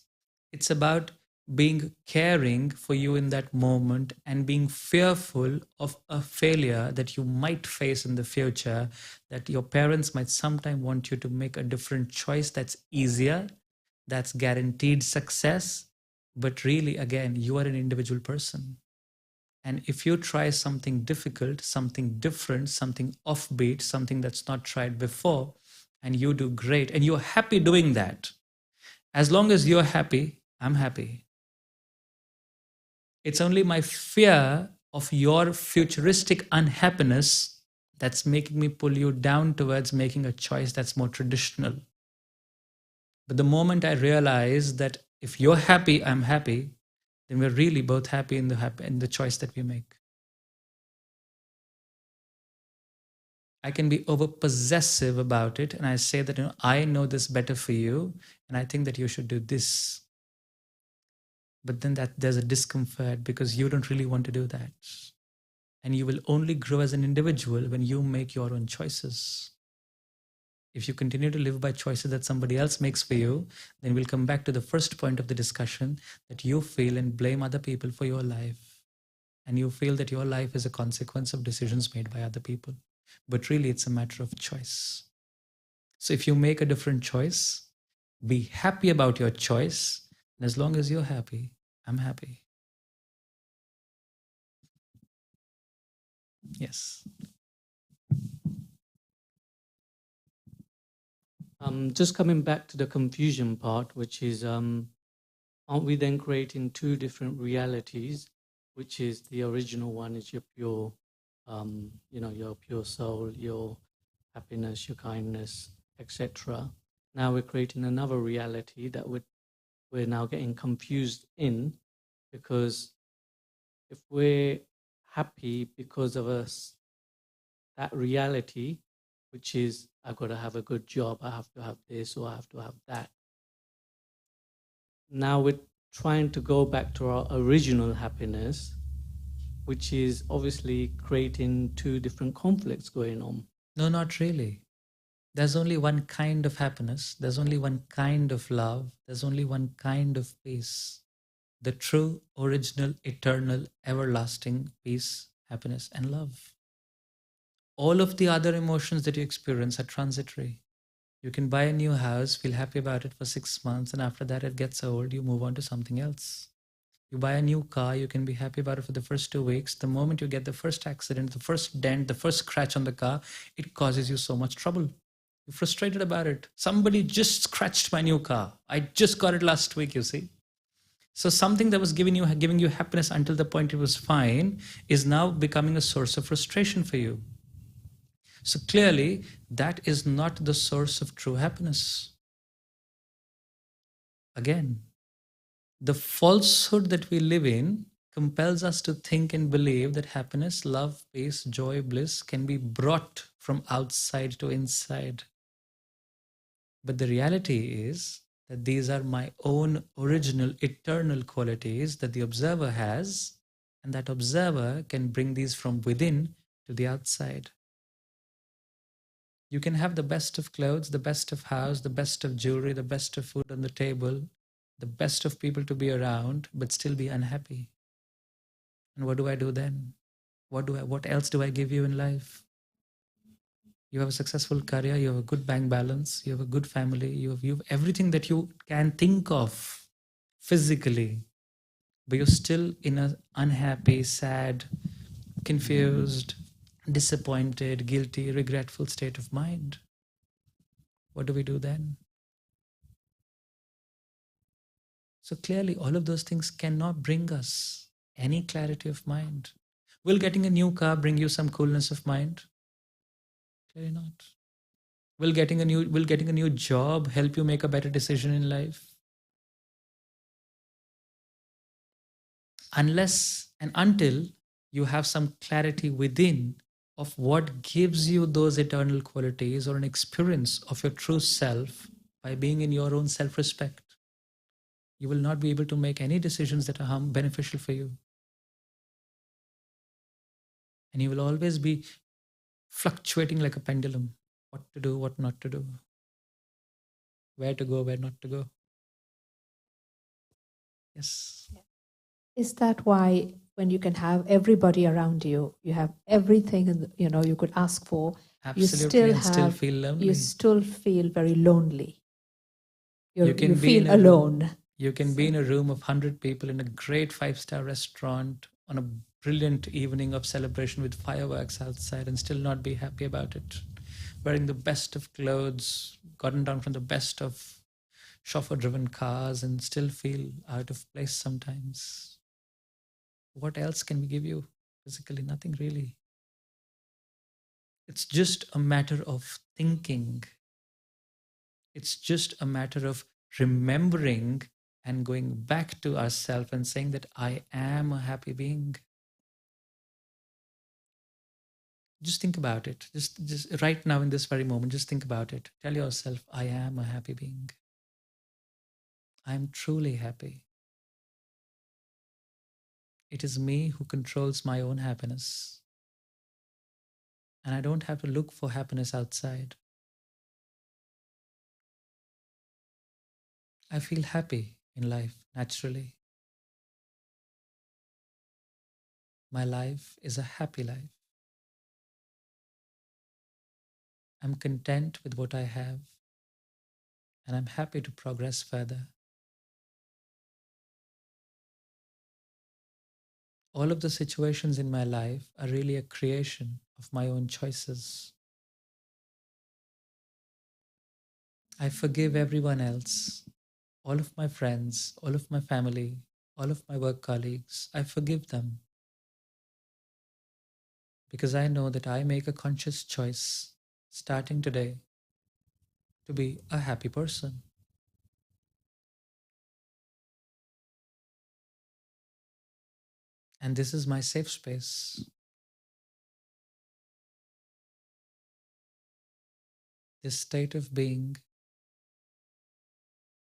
It's about being caring for you in that moment and being fearful of a failure that you might face in the future, that your parents might sometime want you to make a different choice that's easier, that's guaranteed success. But really, again, you are an individual person. And if you try something difficult, something different, something offbeat, something that's not tried before, and you do great, and you're happy doing that, as long as you're happy, I'm happy. It's only my fear of your futuristic unhappiness that's making me pull you down towards making a choice that's more traditional. But the moment I realize that if you're happy, I'm happy, then we're really both happy in the choice that we make. I can be over possessive about it, and I say that, I know this better for you, and I think that you should do this. But then there's a discomfort because you don't really want to do that. And you will only grow as an individual when you make your own choices. If you continue to live by choices that somebody else makes for you, then we'll come back to the first point of the discussion, that you feel and blame other people for your life. And you feel that your life is a consequence of decisions made by other people. But really, it's a matter of choice. So if you make a different choice, be happy about your choice. And as long as you're happy, I'm happy. Yes. Just coming back to the confusion part, which is, aren't we then creating two different realities, which is the original one is your pure, your pure soul, your happiness, your kindness, etc. Now we're creating another reality that we're now getting confused in, because if we're happy because of us, that reality, which is I've got to have a good job, I have to have this, or I have to have that. Now we're trying to go back to our original happiness, which is obviously creating two different conflicts going on. No, not really. There's only one kind of happiness. There's only one kind of love. There's only one kind of peace. The true, original, eternal, everlasting peace, happiness, and love. All of the other emotions that you experience are transitory. You can buy a new house, feel happy about it for 6 months, and after that it gets old, you move on to something else. You buy a new car, you can be happy about it for the first 2 weeks. The moment you get the first accident, the first dent, the first scratch on the car, it causes you so much trouble. You're frustrated about it. Somebody just scratched my new car. I just got it last week, you see. So something that was giving you happiness until the point it was fine is now becoming a source of frustration for you. So clearly, that is not the source of true happiness. Again, the falsehood that we live in compels us to think and believe that happiness, love, peace, joy, bliss can be brought from outside to inside. But the reality is that these are my own original eternal qualities that the observer has, and that observer can bring these from within to the outside. You can have the best of clothes, the best of house, the best of jewelry, the best of food on the table, the best of people to be around, but still be unhappy. And what do I do then? What else do I give you in life? You have a successful career, you have a good bank balance, you have a good family, you have everything that you can think of physically, but you're still in an unhappy, sad, confused, disappointed, guilty, regretful state of mind. What do we do then? So clearly, all of those things cannot bring us any clarity of mind. Will getting a new car bring you some coolness of mind? Clearly not. Will getting a new job help you make a better decision in life? Unless and until you have some clarity within of what gives you those eternal qualities or an experience of your true self by being in your own self-respect, you will not be able to make any decisions that are beneficial for you. And you will always be fluctuating like a pendulum. What to do, what not to do. Where to go, where not to go. Yes. Is that why when you can have everybody around you, you have everything you could ask for, Absolutely, and still feel lonely. You still feel very lonely. You can feel alone. You can be in a room of 100 people in a great 5-star restaurant on a brilliant evening of celebration with fireworks outside and still not be happy about it. Wearing the best of clothes, gotten down from the best of chauffeur-driven cars and still feel out of place sometimes. What else can we give you physically? Nothing really. It's just a matter of thinking. It's just a matter of remembering and going back to ourselves and saying that I am a happy being. Just think about it. Just right now in this very moment, just think about it. Tell yourself, I am a happy being. I am truly happy. It is me who controls my own happiness. And I don't have to look for happiness outside. I feel happy in life naturally. My life is a happy life. I'm content with what I have, and I'm happy to progress further. All of the situations in my life are really a creation of my own choices. I forgive everyone else, all of my friends, all of my family, all of my work colleagues. I forgive them because I know that I make a conscious choice starting today to be a happy person. And this is my safe space. This state of being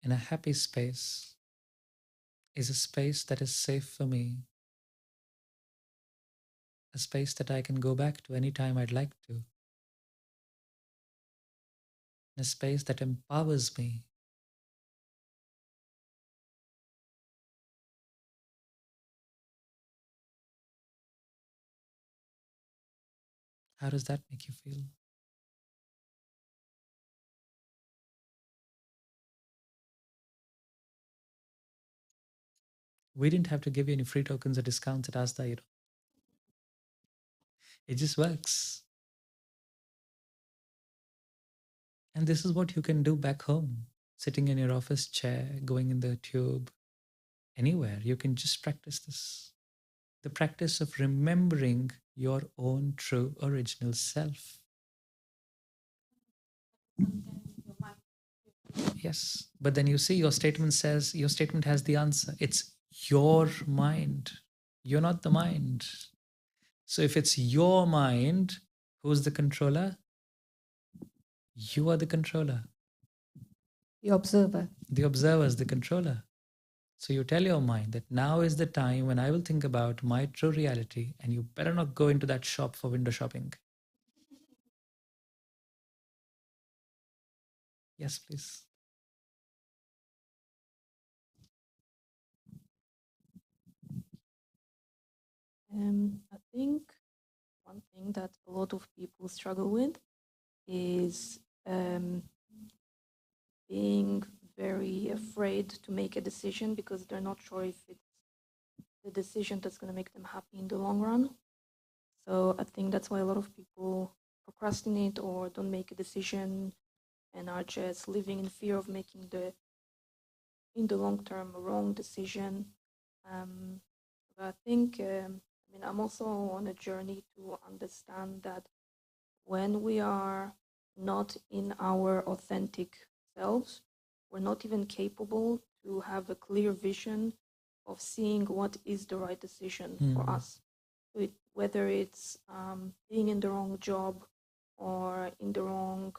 in a happy space is a space that is safe for me, a space that I can go back to anytime I'd like to, a space that empowers me. How does that make you feel? We didn't have to give you any free tokens or discounts at Asta, It just works. And this is what you can do back home, sitting in your office chair, going in the tube, anywhere. You can just practice this. The practice of remembering your own true original self. Yes, but then you see your statement has the answer. It's your mind. You're not the mind. So if it's your mind, who's the controller? You are the controller. The observer. The observer is the controller. So you tell your mind that now is the time when I will think about my true reality, and you better not go into that shop for window shopping. Yes, please. I think one thing that a lot of people struggle with is being very afraid to make a decision because they're not sure if it's the decision that's going to make them happy in the long run. So I think that's why a lot of people procrastinate or don't make a decision and are just living in fear of making in the long term, a wrong decision. But I think, I'm also on a journey to understand that when we are not in our authentic selves, we're not even capable to have a clear vision of seeing what is the right decision for us. So whether it's being in the wrong job or in the wrong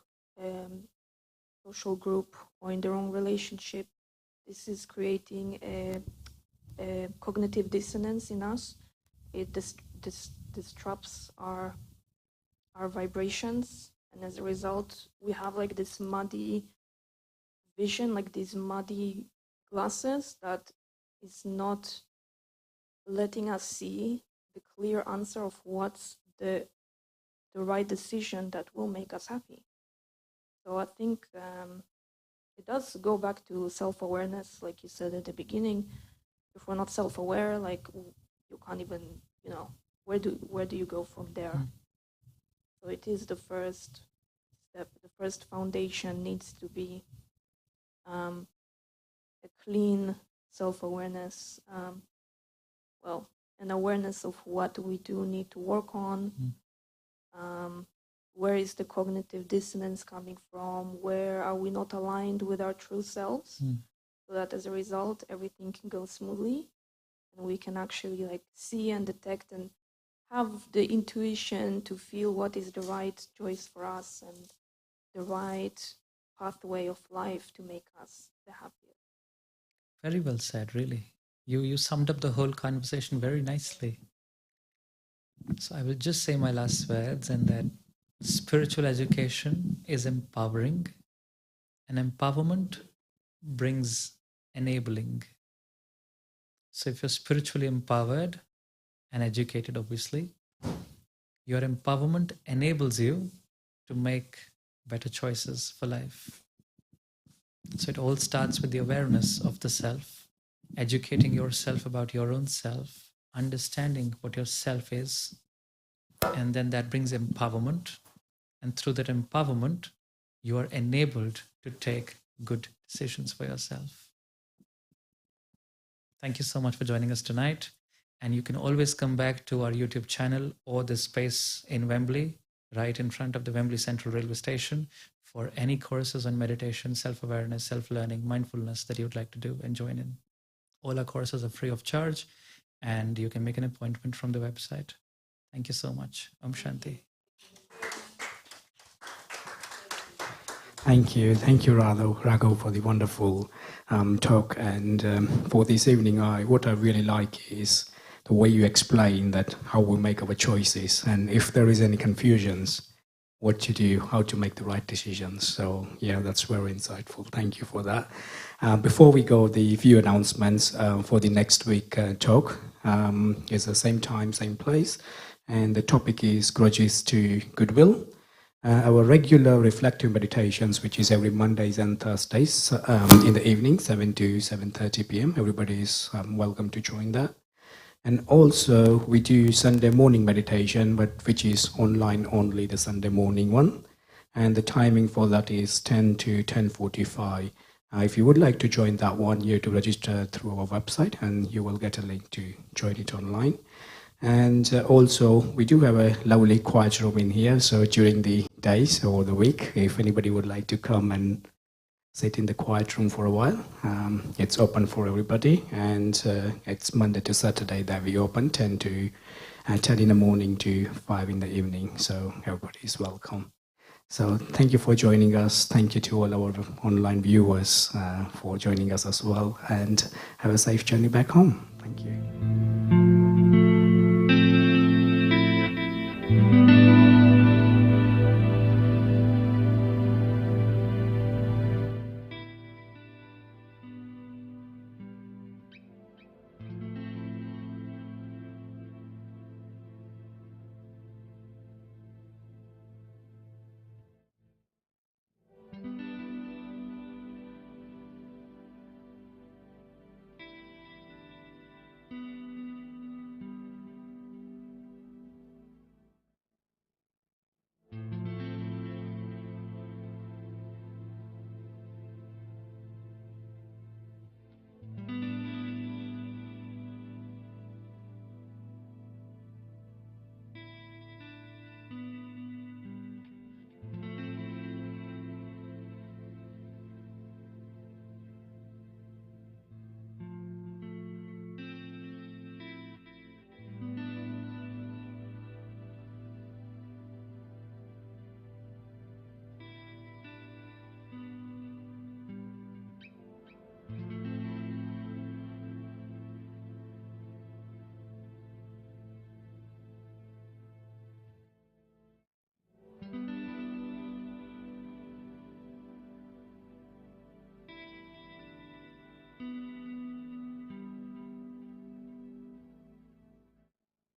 social group or in the wrong relationship, this is creating a cognitive dissonance in us. It disrupts our vibrations, and as a result, we have like this muddy vision, like these muddy glasses that is not letting us see the clear answer of what's the right decision that will make us happy. So I think it does go back to self-awareness, like you said at the beginning. If we're not self-aware, like you can't even, where do you go from there? So it is the first step. The first foundation needs to be a clean self-awareness, an awareness of what we do need to work on. Where is the cognitive dissonance coming from? Where are we not aligned with our true selves? So that as a result, everything can go smoothly and we can actually like see and detect and have the intuition to feel what is the right choice for us and the right pathway of life to make us the happiest. Very well said, really. You summed up the whole conversation very nicely. So I will just say my last words, and that spiritual education is empowering, and empowerment brings enabling. So if you're spiritually empowered and educated, obviously, your empowerment enables you to make better choices for life. So it all starts with the awareness of the self, educating yourself about your own self, understanding what your self is, and then that brings empowerment. And through that empowerment, you are enabled to take good decisions for yourself. Thank you so much for joining us tonight. And you can always come back to our YouTube channel or the space in Wembley, right in front of the Wembley Central Railway Station, for any courses on meditation, self-awareness, self-learning, mindfulness that you would like to do and join in. All our courses are free of charge, and you can make an appointment from the website. Thank you so much. Om Shanti. Thank you, Raghav, for the wonderful talk. And for this evening, what I really like is the way you explain that how we make our choices, and if there is any confusions, what to do, how to make the right decisions. So yeah, that's very insightful. Thank you for that. Before we go, the few announcements for the next week talk is the same time, same place, and the topic is grudges to goodwill. Our regular reflective meditations, which is every Mondays and Thursdays in the evening, 7 to 7:30 p.m. Everybody is welcome to join that. And also we do Sunday morning meditation, but which is online only, the Sunday morning one. And the timing for that is 10 to 10:45. If you would like to join that one, you have to register through our website and you will get a link to join it online. And also we do have a lovely quiet room in here. So during the days or the week, if anybody would like to come and sit in the quiet room for a while, it's open for everybody. And it's Monday to Saturday that we open 10 in the morning to 5 in the evening. So everybody is welcome. So thank you for joining us. Thank you to all our online viewers for joining us as well. And have a safe journey back home. Thank you.